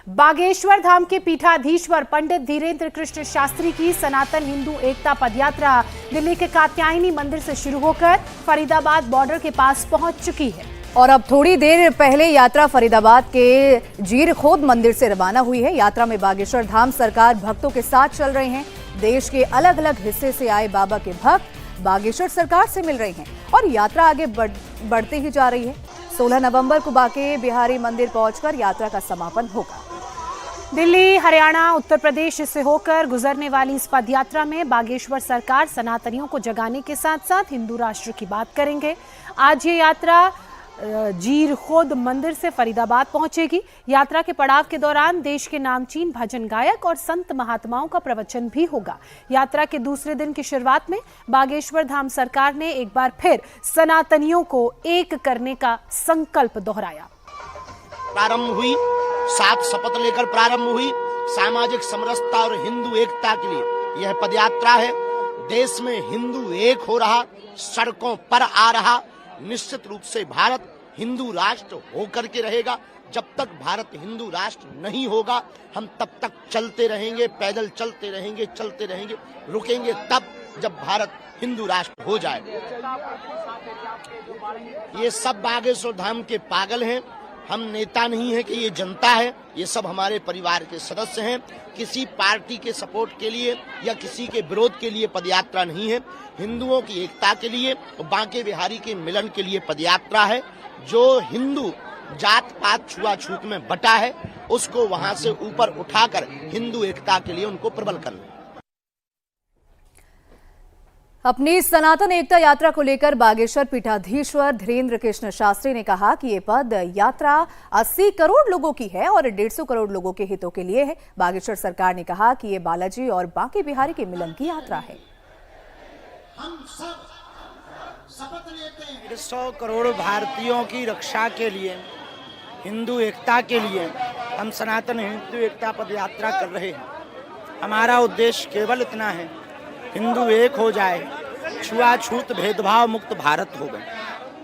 बागेश्वर धाम के पीठाधीश्वर पंडित धीरेन्द्र कृष्ण शास्त्री की सनातन हिंदू एकता पदयात्रा दिल्ली के कात्यायनी मंदिर से शुरू होकर फरीदाबाद बॉर्डर के पास पहुंच चुकी है और अब थोड़ी देर पहले यात्रा फरीदाबाद के जीर खोद मंदिर से रवाना हुई है। यात्रा में बागेश्वर धाम सरकार भक्तों के साथ चल रहे हैं। देश के अलग अलग हिस्से से आए बाबा के भक्त बागेश्वर सरकार से मिल रहे हैं और यात्रा आगे बढ़ती ही जा रही है। 16 नवंबर को बांके बिहारी मंदिर पहुंचकर यात्रा का समापन होगा। दिल्ली, हरियाणा, उत्तर प्रदेश से होकर गुजरने वाली इस पदयात्रा में बागेश्वर सरकार सनातनियों को जगाने के साथ साथ हिंदू राष्ट्र की बात करेंगे। आज ये यात्रा जीर खोद मंदिर से फरीदाबाद पहुंचेगी। यात्रा के पड़ाव के दौरान देश के नामचीन भजन गायक और संत महात्माओं का प्रवचन भी होगा। यात्रा के दूसरे दिन की शुरुआत में बागेश्वर धाम सरकार ने एक बार फिर सनातनियों को एक करने का संकल्प दोहराया। प्रारंभ हुई, 7 शपथ लेकर प्रारंभ हुई। सामाजिक समरसता और हिंदू एकता के लिए यह पदयात्रा है। देश में हिंदू एक हो रहा, सड़कों पर आ रहा। निश्चित रूप से भारत हिंदू राष्ट्र होकर के रहेगा। जब तक भारत हिंदू राष्ट्र नहीं होगा, हम तब तक चलते रहेंगे, पैदल चलते रहेंगे, रुकेंगे तब जब भारत हिंदू राष्ट्र हो जाए। ये सब बागेश्वर धाम के पागल हैं। हम नेता नहीं है कि ये जनता है। ये सब हमारे परिवार के सदस्य हैं। किसी पार्टी के सपोर्ट के लिए या किसी के विरोध के लिए पदयात्रा नहीं है। हिंदुओं की एकता के लिए, बांके बिहारी के मिलन के लिए पदयात्रा है। जो हिंदू जात पात छुआछूत में बटा है, उसको वहां से ऊपर उठाकर हिंदू एकता के लिए उनको प्रबल करना। अपनी सनातन एकता यात्रा को लेकर बागेश्वर पीठाधीश्वर धीरेन्द्र कृष्ण शास्त्री ने कहा कि ये पद यात्रा 80 करोड़ लोगों की है और 150 करोड़ लोगों के हितों के लिए है। बागेश्वर सरकार ने कहा कि ये बालाजी और बांके बिहारी के मिलन की यात्रा है। हम सब शपथ लेते हैं 150 करोड़ भारतीयों की रक्षा के लिए, हिंदू एकता के लिए हम सनातन हिंदू एकता पदयात्रा कर रहे हैं। हमारा उद्देश्य केवल इतना है, हिंदू एक हो जाए, छुआछूत भेदभाव मुक्त भारत हो गए।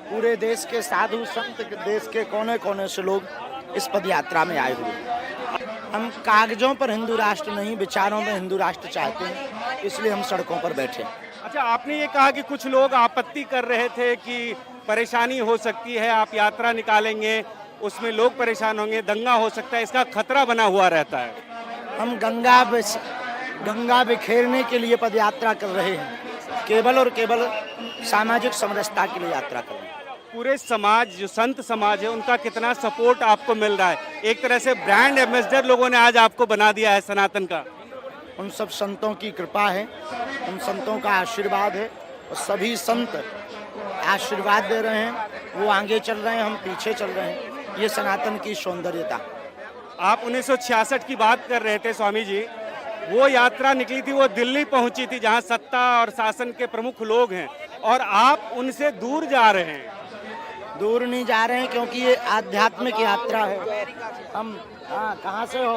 पूरे देश के साधु संत, देश के कोने कोने से लोग इस पदयात्रा में आए हुए। हम कागजों पर हिंदू राष्ट्र नहीं, विचारों में हिंदू राष्ट्र चाहते हैं, इसलिए हम सड़कों पर बैठे। अच्छा, आपने ये कहा कि कुछ लोग आपत्ति कर रहे थे कि परेशानी हो सकती है, आप यात्रा निकालेंगे उसमें लोग परेशान होंगे, दंगा हो सकता है, इसका खतरा बना हुआ रहता है। हम गंगा बिखेरने के लिए पदयात्रा कर रहे हैं, केवल और केवल सामाजिक समरसता के लिए यात्रा कर रहे हैं। पूरे समाज, जो संत समाज है, उनका कितना सपोर्ट आपको मिल रहा है? एक तरह से ब्रांड एम्बेसडर लोगों ने आज आपको बना दिया है सनातन का। उन सब संतों की कृपा है, उन संतों का आशीर्वाद है और सभी संत आशीर्वाद दे रहे हैं। वो आगे चल रहे हैं, हम पीछे चल रहे हैं। ये सनातन की सौंदर्यता। आप 1966 की बात कर रहे थे स्वामी जी, वो यात्रा निकली थी, वो दिल्ली पहुंची थी जहां सत्ता और शासन के प्रमुख लोग हैं, और आप उनसे दूर जा रहे हैं। दूर नहीं जा रहे हैं क्योंकि ये आध्यात्मिक यात्रा है। हम कहाँ से हो?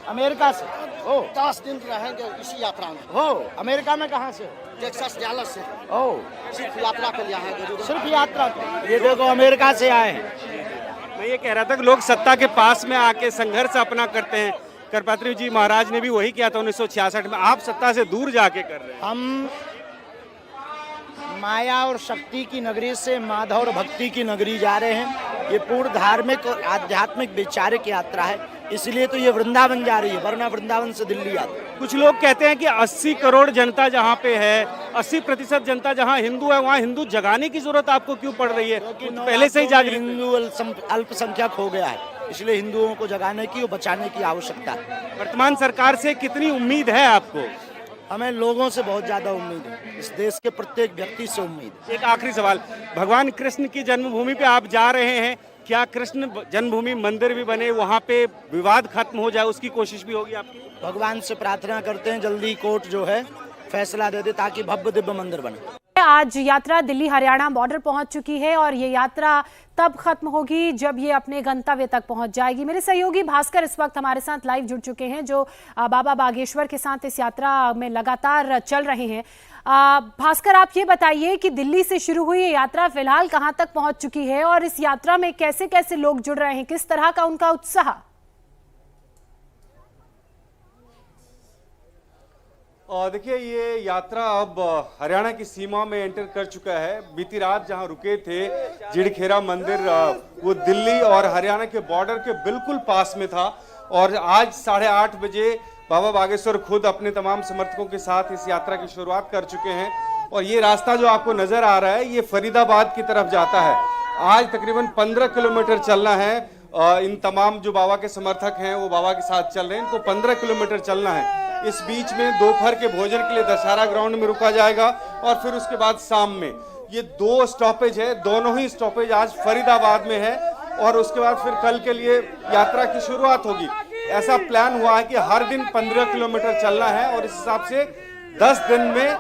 अमेरिका से। ओ 10 दिन रहेंगे इसी यात्रा में। हो अमेरिका में कहाँ से? टेक्सास डैलस से। ओ सिर्फ यात्रा के लिए आए। सिर्फ यात्रा? ये देखो अमेरिका से आए हैं। मैं ये कह रहा था कि लोग सत्ता के पास में आके संघर्ष अपना करते हैं। करपात्री जी महाराज ने भी वही किया था 1966 में। आप सत्ता से दूर जाके कर रहे हैं। हम माया और शक्ति की नगरी से माधव और भक्ति की नगरी जा रहे हैं। ये पूर्ण धार्मिक और आध्यात्मिक वैचारिक यात्रा है, इसलिए तो ये वृंदावन जा रही है, वरना वृंदावन से दिल्ली आती है। कुछ लोग कहते हैं कि 80 करोड़ जनता जहाँ पे है, 80% जनता जहाँ हिंदू है, वहाँ हिंदू जगाने की जरूरत आपको क्यों पड़ रही है? पहले से ही जागृत हिंदू अल्पसंख्यक हो गया है, इसलिए हिंदुओं को जगाने की और बचाने की आवश्यकता है। वर्तमान सरकार से कितनी उम्मीद है आपको? हमें लोगों से बहुत ज्यादा उम्मीद है, इस देश के प्रत्येक व्यक्ति से उम्मीद है। एक आखिरी सवाल, भगवान कृष्ण की जन्मभूमि पे आप जा रहे हैं, क्या कृष्ण जन्मभूमि मंदिर भी बने, वहाँ पे विवाद खत्म हो जाए, उसकी कोशिश भी होगी आपकी? भगवान से प्रार्थना करते हैं जल्दी कोर्ट जो है फैसला दे दे ताकि भव्य दिव्य मंदिर बने। आज यात्रा दिल्ली हरियाणा बॉर्डर पहुंच चुकी है और ये यात्रा तब खत्म होगी जब ये अपने गंतव्य तक पहुंच जाएगी। मेरे सहयोगी भास्कर इस वक्त हमारे साथ लाइव जुड़ चुके हैं, जो बाबा बागेश्वर के साथ इस यात्रा में लगातार चल रहे हैं। भास्कर, आप ये बताइए कि दिल्ली से शुरू हुई ये यात्रा फिलहाल कहां तक पहुंच चुकी है और इस यात्रा में कैसे कैसे लोग जुड़ रहे हैं, किस तरह का उनका उत्साह? और देखिए ये यात्रा अब हरियाणा की सीमा में एंटर कर चुका है। बीती रात जहां रुके थे झिड़खेरा मंदिर, वो दिल्ली और हरियाणा के बॉर्डर के बिल्कुल पास में था और आज 8:30 बजे बाबा बागेश्वर खुद अपने तमाम समर्थकों के साथ इस यात्रा की शुरुआत कर चुके हैं। और ये रास्ता जो आपको नजर आ रहा है ये फरीदाबाद की तरफ जाता है। आज तकरीबन 15 किलोमीटर चलना है। इन तमाम जो बाबा के समर्थक हैं वो बाबा के साथ चल रहे हैं, इनको 15 किलोमीटर चलना है। इस बीच में दोपहर के भोजन के लिए दशहरा ग्राउंड में रुका जाएगा और फिर उसके बाद शाम में ये 2 स्टॉपेज है। दोनों ही स्टॉपेज आज फरीदाबाद में है और उसके बाद फिर कल के लिए यात्रा की शुरुआत होगी। ऐसा प्लान हुआ है कि हर दिन 15 किलोमीटर चलना है और इस हिसाब से 10 दिन में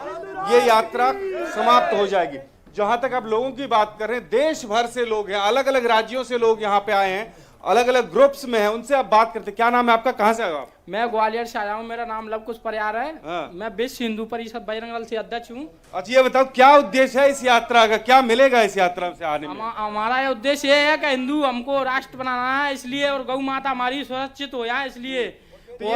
ये यात्रा समाप्त हो जाएगी। जहां तक अब लोगों की बात कर रहे हैं, देश भर से लोग हैं, अलग अलग राज्यों से लोग यहाँ पे आए हैं, अलग अलग ग्रुप्स में हैं, उनसे आप बात करते हैं। क्या नाम है आपका, कहाँ से आए हो आप? मैं ग्वालियर से आया हूँ, मेरा नाम लव कुश परियार है। हाँ। मैं विश्व हिंदू परिषद बजरंग दल से अध्यक्ष हूँ। अच्छा ये बताओ क्या उद्देश्य है इस यात्रा का, क्या मिलेगा इस यात्रा से आने में? हमारा ये उद्देश्य ये है कि हिंदू हमको राष्ट्र बनाना है, इसलिए, और गौ माता हमारी सुरक्षित हो जाए इसलिए। तो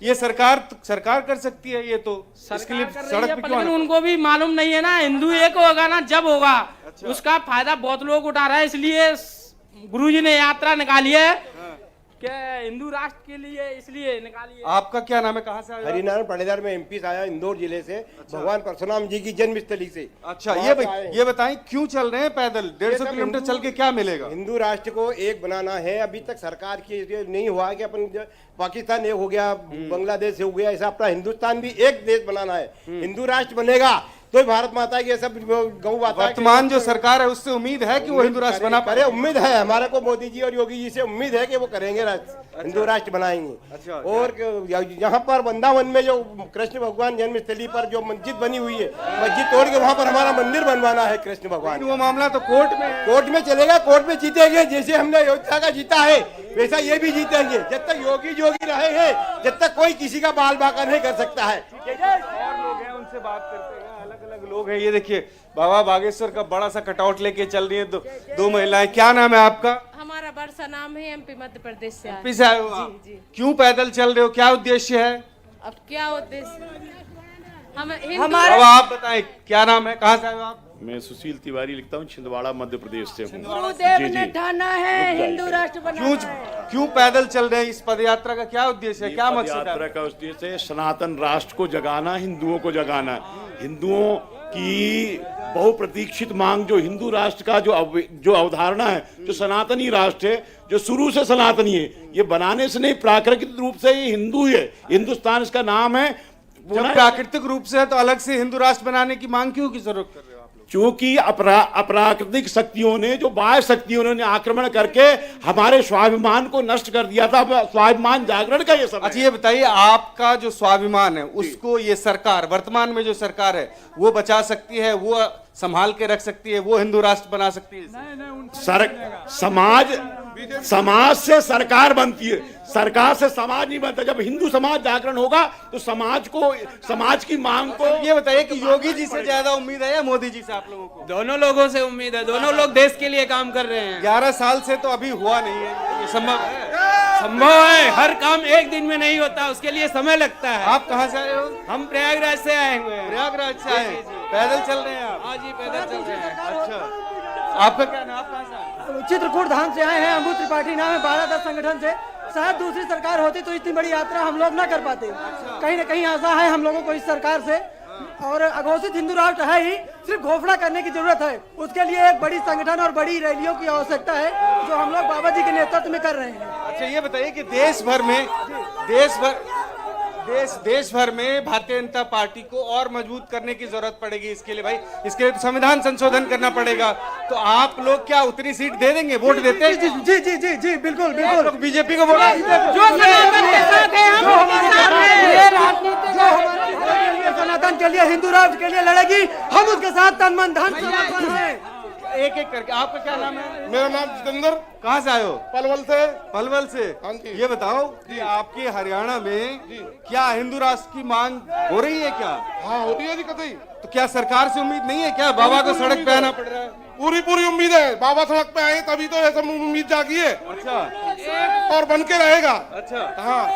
ये सरकार कर सकती है, ये तो इसके लिए सड़क पे क्यों आना? उनको भी मालूम नहीं है ना, हिंदू एक होगा ना जब होगा। अच्छा। उसका फायदा बहुत लोग उठा रहे हैं, इसलिए गुरुजी ने यात्रा निकाली है कि हिंदू राष्ट्र के लिए, इसलिए निकाली है। आपका क्या नाम है, कहाँ से आए? हरिनारायण पाटीदार में एमपी से आया, इंदौर जिले से। अच्छा। भगवान परशुराम जी की जन्मस्थली से। अच्छा ये बताएं क्यों चल रहे हैं पैदल? 150 किलोमीटर चल के क्या मिलेगा? हिंदू राष्ट्र को एक बनाना है। अभी तक सरकार की नहीं हुआ कि अपन पाकिस्तान एक हो गया, बांग्लादेश हो गया, ऐसा अपना हिंदुस्तान भी एक देश बनाना है। हिंदू राष्ट्र बनेगा तो भारत माता की सब गौ माता। वर्तमान जो सरकार है उससे उम्मीद है कि वो हिंदू राष्ट्र बना पाए? उम्मीद है हमारे को, मोदी जी और योगी जी से उम्मीद है कि वो करेंगे, हिंदू राष्ट्र बनाएंगे। अच्छा। और यहाँ पर वृंदावन में जो कृष्ण भगवान जन्मस्थली पर जो मस्जिद बनी हुई है, मस्जिद तोड़ के वहाँ पर हमारा मंदिर बनवाना है कृष्ण भगवान। वो मामला तो कोर्ट में चलेगा, कोर्ट में जीतेंगे। जैसे हमने अयोध्या का जीता है वैसा ये भी जीतेंगे। जब तक योगी रहे हैं, जब तक कोई किसी का बाल बाका नहीं कर सकता है। और लोग हैं उनसे बात करते हैं, अलग अलग लोग हैं। ये देखिए बाबा बागेश्वर का बड़ा सा कटआउट लेके चल रही है दो महिलाएं। क्या नाम है आपका? हमारा वर्षा नाम है, एमपी मध्य प्रदेश से आए। से आए हो आप? जी। क्यों पैदल चल रहे हो, क्या उद्देश्य है? अब क्या उद्देश्य, हम अब आप बताएं क्या नाम है, कहाँ से आए हो आप? मैं सुशील तिवारी लिखता हूँ, छिंदवाड़ा मध्य प्रदेश से हूँ। गुरुदेव ने ठाना है हिंदू राष्ट्र बनाना है। क्यों पैदल चल रहे हैं? इस पदयात्रा का क्या उद्देश्य है, क्या मकसद है? यात्रा का उद्देश्य है सनातन राष्ट्र को जगाना, हिंदुओं को जगाना। हिंदुओं की बहुप्रतीक्षित मांग, जो हिंदू राष्ट्र का जो अवधारणा है, जो सनातनी राष्ट्र है, जो शुरू से सनातनी है, ये बनाने से नहीं, प्राकृतिक रूप से ये हिंदू है, हिंदुस्तान इसका नाम है। जब प्राकृतिक रूप से है तो अलग से हिंदू राष्ट्र बनाने की मांग क्यों की जरूरत कर रहे हो आप लोग? क्योंकि अप्राकृतिक शक्तियों ने, जो बाह्य शक्तियों ने आक्रमण करके हमारे स्वाभिमान को नष्ट कर दिया था। स्वाभिमान जागरण का ये समय। अच्छा ये बताइए, आपका जो स्वाभिमान है उसको ये सरकार, वर्तमान में जो सरकार है, वो बचा सकती है, वो संभाल के रख सकती है, वो हिंदू राष्ट्र बना सकती है? समाज से सरकार बनती है, सरकार से समाज नहीं बनता। जब हिंदू समाज जागरण होगा तो समाज की मांग को। ये बताइए कि योगी जी से ज्यादा उम्मीद है या मोदी जी से आप लोगों को? दोनों लोगों से उम्मीद है, दोनों लोग देश के लिए काम कर रहे हैं। 11 साल से तो अभी हुआ नहीं है, ये संभव है? संभव है, हर काम एक दिन में नहीं होता, उसके लिए समय लगता है। आप कहाँ से आए हो? हम प्रयागराज से आए हुए हैं। प्रयागराज से आए, पैदल चल रहे हैं आप? हाँ जी, पैदल चल रहे हैं। अच्छा, आपका क्या नाम, आप कहाँ से आए? चित्रकूट धाम से आए हैं, अमृत त्रिपाठी नाम है, 12-10 संगठन से। शायद दूसरी सरकार होती तो इतनी बड़ी यात्रा हम लोग ना कर पाते। कहीं ना कहीं आशा है हम लोगों को इस सरकार से, और अघोषित हिंदू राष्ट्र है ही, सिर्फ घोषणा करने की जरूरत है। उसके लिए एक बड़ी संगठन और बड़ी रैलियों की आवश्यकता है, जो हम लोग बाबा जी के नेतृत्व में कर रहे हैं। अच्छा ये बताइए कि देश भर में भारतीय जनता पार्टी को और मजबूत करने की जरूरत पड़ेगी। इसके लिए भाई, इसके लिए संविधान संशोधन करना पड़ेगा। तो आप लोग क्या उतनी सीट दे देंगे? वोट देते हैं? जी जी जी जी बिल्कुल बिल्कुल। बीजेपी को वोट सनातन के लिए, हिंदू राष्ट्र के लिए लड़ेगी, हम उसके साथ तन मन धन समर्पण है। एक एक करके। आपका क्या नाम है? मेरा नाम जितेंद्र। कहाँ से आए हो? पलवल से। हाँ जी। ये बताओ कि आपके हरियाणा में क्या हिंदू राष्ट्र की मांग हो रही है क्या? हाँ हो रही है जी, कतई। तो क्या सरकार से उम्मीद नहीं है क्या? बाबा को सड़क पे आना पड़ रहा है। पूरी उम्मीद है, बाबा सड़क पे आए तभी तो ऐसा उम्मीद जागी है। अच्छा, और बन के रहेगा। अच्छा हाँ,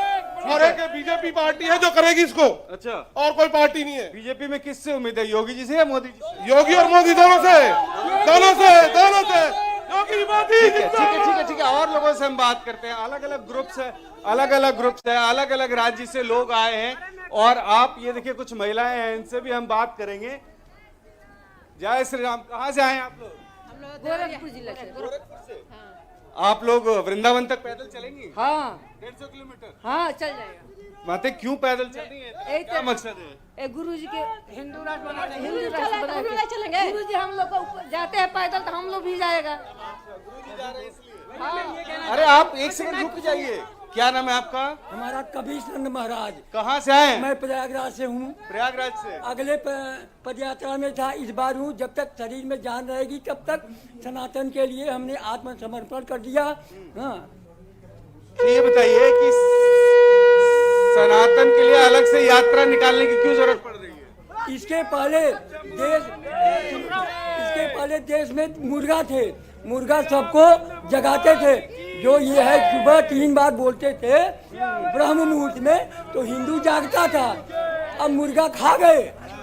और एक बीजेपी पार्टी है जो करेगी इसको। अच्छा, और कोई पार्टी नहीं है। बीजेपी में किससे उम्मीद है, योगी जी से या मोदी जी से? योगी और मोदी दोनों से योगी मोदी। ठीक है। और लोगों से हम बात करते हैं। अलग अलग ग्रुप्स है, अलग अलग राज्य से लोग आए हैं। और आप ये देखिए, कुछ महिलाएं हैं, इनसे भी हम बात करेंगे। जय श्री राम। कहाँ से आए आप लोग? गोरखपुर जिला से। गोरखपुर से। आप लोग वृंदावन तक पैदल चलेंगी? हाँ 150 किलोमीटर। हाँ चल जाएगा। माते क्यों पैदल चल रही है, क्या मकसद है? गुरु जी के हिंदू राष्ट्र बनाने, हिंदू राष्ट्र बनाने चलेंगे। गुरु जी हम लोग को जाते हैं पैदल तो हम लोग भी जाएगा। अरे आप एक सेकंड रुक जाइए। क्या नाम है आपका? हमारा कबीर चंद महाराज। कहाँ से आए? मैं प्रयागराज से हूँ। प्रयागराज से। अगले पदयात्रा में था, इस बार हूँ। जब तक शरीर में जान रहेगी तब तक सनातन के लिए हमने आत्मसमर्पण कर दिया। हाँ, ये बताइए कि सनातन के लिए अलग से यात्रा निकालने की क्यों जरूरत पड़ रही है? इसके पहले देश में मुर्गा थे। मुर्गा सबको जगाते थे। जो ये है सुबह 3 बार बोलते थे ब्रह्म मुहूर्त में, तो हिंदू जागता था। अब मुर्गा खा गए।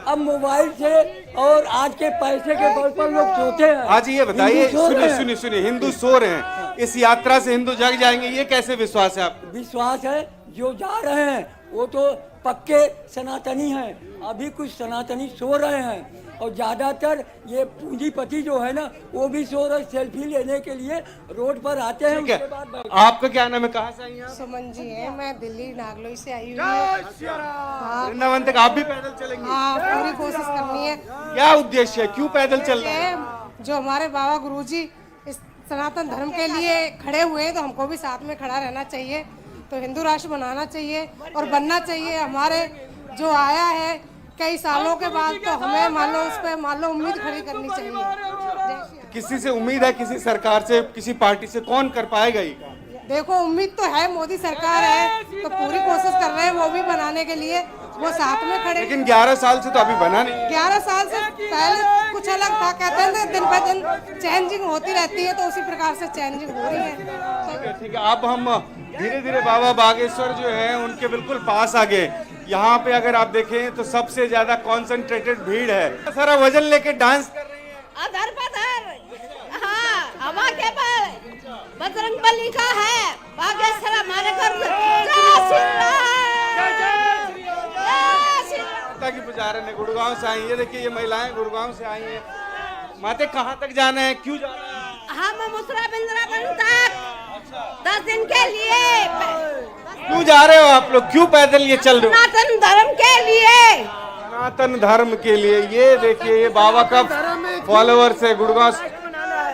अब मोबाइल से और आज के पैसे के बल पर लोग सोते हैं। आज ये बताइए, सुनिए, हिंदू सो रहे हैं, इस यात्रा से हिंदू जग जाएंगे, ये कैसे विश्वास है आपको? विश्वास है। जो जा रहे हैं वो तो पक्के सनातनी हैं। अभी कुछ सनातनी सो रहे हैं और ज्यादातर ये पूंजीपति जो है ना, वो भी सो रहे, सेल्फी लेने के लिए रोड पर आते हैं। उसके बाद आपका क्या नाम है, कहाँ से आई हैं आप? सुमन जी है, मैं दिल्ली नागलोई से आई हूँ। वृंदावन तक आप भी पैदल चलेंगे? हाँ, पूरी कोशिश करनी है। क्या उद्देश्य है, क्यों पैदल चल रहे हैं? जो हमारे बाबा गुरुजी इस सनातन धर्म के लिए खड़े हुए हैं, तो हमको भी साथ में खड़ा रहना चाहिए। तो हिंदू राष्ट्र बनाना चाहिए और बनना चाहिए। हमारे जो आया है कई सालों के बाद, तो हमें मान लो उम्मीद खड़ी करनी चाहिए। किसी से उम्मीद है, किसी सरकार से, किसी पार्टी से? कौन कर पाएगा ये? देखो, उम्मीद तो है, मोदी सरकार है तो पूरी कोशिश कर रहे हैं वो भी बनाने के लिए, वो साथ में खड़े। लेकिन 11 साल से तो अभी बना नहीं। 11 साल से पहले कुछ अलग था। कहते हैं दिन ब दिन चेंजिंग होती रहती है, तो उसी प्रकार से चेंजिंग हो रही है। ठीक है, अब हम धीरे धीरे बाबा बागेश्वर जो है उनके बिल्कुल पास आ गए। यहाँ पे अगर आप देखें तो सबसे ज्यादा कॉन्सेंट्रेटेड भीड़ है। सारा वजन लेके डांस कर रही है। अधर पधर, हाँ, हवा के पर बजरंगबली का है बागेश्वर हमारे घर में। माता की पुजारन है, गुड़गांव से आई है। देखिए ये महिलाएं गुड़गांव से आई हैं। माते कहाँ तक जाना है, क्यों जाना है? हम मथुरा वृंदावन तक 10 दिन के लिए। क्यों जा रहे हो आप लोग, क्यों पैदल ये चल रहे हो? सनातन धर्म के लिए। सनातन धर्म के लिए। ये देखिए, ये बाबा का फॉलोअर्स है।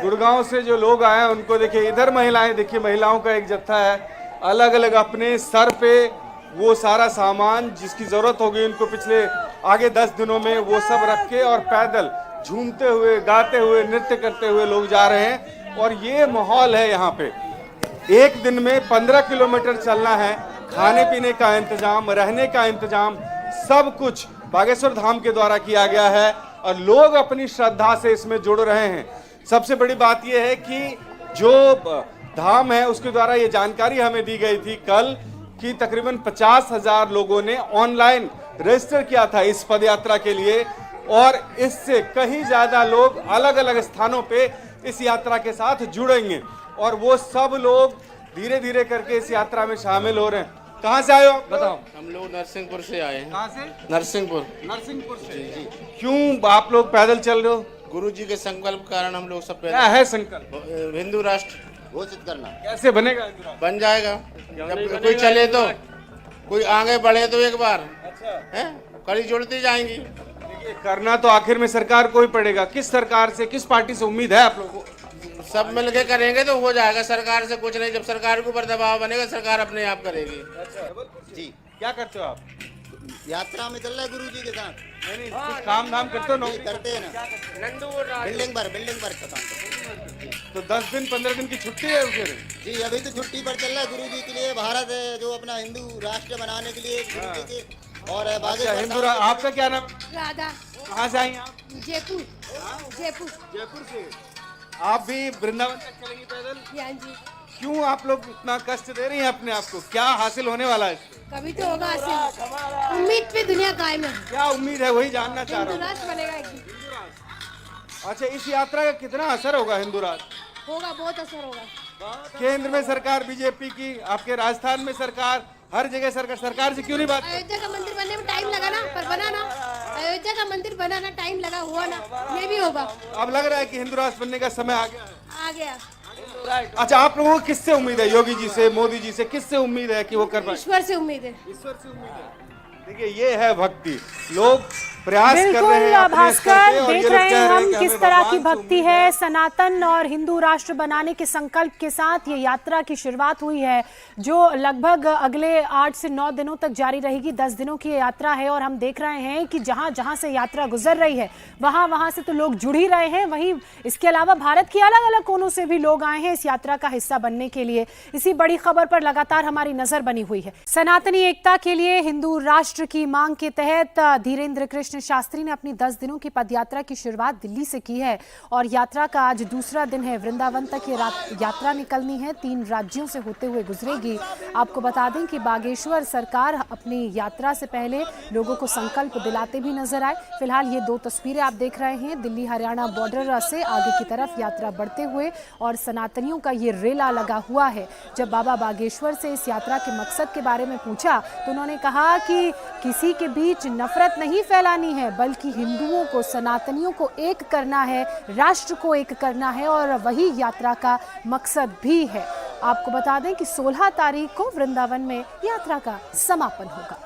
गुड़गांव से जो लोग आए हैं उनको देखिए। इधर महिलाएं देखिए, महिलाओं का एक जत्था है। अलग अलग अपने सर पे वो सारा सामान जिसकी जरूरत होगी उनको पिछले आगे 10 दिनों में वो सब रख के और पैदल झूमते हुए, गाते हुए, नृत्य करते हुए लोग जा रहे हैं। और ये माहौल है यहाँ पे। एक दिन में 15 किलोमीटर चलना है। खाने पीने का इंतजाम, रहने का इंतजाम, सब कुछ बागेश्वर धाम के द्वारा किया गया है और लोग अपनी श्रद्धा से इसमें जुड़ रहे हैं। सबसे बड़ी बात यह है कि जो धाम है उसके द्वारा ये जानकारी हमें दी गई थी कल कि तकरीबन 50,000 लोगों ने ऑनलाइन रजिस्टर किया था इस पदयात्रा के लिए। और इससे कहीं ज्यादा लोग अलग अलग स्थानों पे इस यात्रा के साथ जुड़ेंगे और वो सब लोग धीरे धीरे करके इस यात्रा में शामिल हो रहे हैं। कहाँ से आए हो, बताओ? हम लोग नरसिंहपुर से आए हैं। कहाँ से? नरसिंहपुर से। जी। क्यों आप लोग पैदल चल रहे हो? गुरु जी के संकल्प के कारण हम लोग सब क्या है संकल्प? हिंदू राष्ट्र घोषित करना। कैसे बनेगा? बन जाएगा जब कोई चले तो, कोई आगे बढ़े तो एक बार। अच्छा है, कड़ी जुड़ती जाएंगी। करना तो आखिर में सरकार को ही पड़ेगा। किस सरकार से, किस पार्टी से उम्मीद है आप लोगों को? सब मिलके करेंगे तो हो जाएगा। सरकार से कुछ नहीं, जब सरकार के ऊपर दबाव बनेगा सरकार अपने आप करेगी। जी। क्या करते हो आप? यात्रा में चल रहे गुरु जी के साथ। नहीं, कुछ काम धाम करते हो? करते हैं ना, बिल्डिंग पर का काम। तो 10 दिन 15 दिन की छुट्टी है फिर? जी, अभी तो छुट्टी पर चल रहा है गुरु जी के लिए। भारत है जो अपना हिंदू राष्ट्र बनाने के लिए गुरु जी के। और हिंदू। आपका क्या नाम? राधा। कहाँ से आई आप? जयपुर से। आप भी वृंदावन तक चलेंगी पैदल? हाँ जी। क्यों आप लोग इतना कष्ट दे रही हैं अपने आप को? क्या हासिल होने वाला है? कभी तो होगा ऐसे। उम्मीद पे दुनिया कायम है। क्या उम्मीद है वही जानना चाह रहा हिंदू हूँ। राष्ट्र बनेगा एक दिन। अच्छा, इस यात्रा का कितना असर होगा हिंदू राष्ट्र? होगा, बहुत असर होगा। केंद्र में सरकार बीजेपी की, आपके राजस्थान में सरकार, हर जगह सरकार से क्यों नहीं बात? अयोध्या का मंदिर बनने में टाइम लगा ना, पर बना ना। अयोध्या का मंदिर बनाना टाइम लगा, हुआ ना, ये भी होगा। अब लग रहा है कि हिंदू राष्ट्र बनने का समय आ गया है। आ गया। अच्छा, आप लोगों को किससे उम्मीद है? योगी जी से, मोदी जी से, किससे उम्मीद है कि वो कर पाए? ईश्वर से उम्मीद है। ईश्वर से उम्मीद है। देखिए, ये है भक्ति। लोग प्रयास कर रहे बिल्कुल हैं अपने स्तर पे भास्कर, और ये देख लोग रहे कह हैं रहे हम हैं कि किस हमें तरह भगवान की से भक्ति उम्मीद है। सनातन और हिंदू राष्ट्र बनाने के संकल्प के साथ ये यात्रा की शुरुआत हुई है, जो लगभग अगले 8 से 9 दिनों तक जारी रहेगी। 10 दिनों की ये यात्रा है और हम देख रहे हैं कि जहां जहां से यात्रा गुजर रही है वहां से तो लोग जुड़ ही रहे हैं। वहीं इसके अलावा भारत के अलग अलग कोनों से भी लोग आए हैं इस यात्रा का हिस्सा बनने के लिए। इसी बड़ी खबर पर लगातार हमारी नजर बनी हुई है। सनातनी एकता के लिए हिंदू राष्ट्र की मांग के तहत धीरेन्द्र कृष्ण शास्त्री ने अपनी 10 दिनों की पदयात्रा की शुरुआत दिल्ली से की है और यात्रा का आज दूसरा दिन है। वृंदावन तक ये यात्रा निकलनी है, 3 राज्यों से होते हुए गुजरेगी। आपको बता दें कि बागेश्वर सरकार अपनी यात्रा से पहले लोगों को संकल्प दिलाते भी नजर आए। फिलहाल ये 2 तस्वीरें आप देख रहे हैं, दिल्ली हरियाणा बॉर्डर से आगे की तरफ यात्रा बढ़ते हुए और सनातनियों का ये रेला लगा हुआ है। जब बाबा बागेश्वर से इस यात्रा के मकसद के बारे में पूछा तो उन्होंने कहा कि किसी के बीच नफरत नहीं फैलानी है, बल्कि हिंदुओं को, सनातनियों को एक करना है, राष्ट्र को एक करना है और वही यात्रा का मकसद भी है। आपको बता दें कि 16 तारीख को वृंदावन में यात्रा का समापन होगा।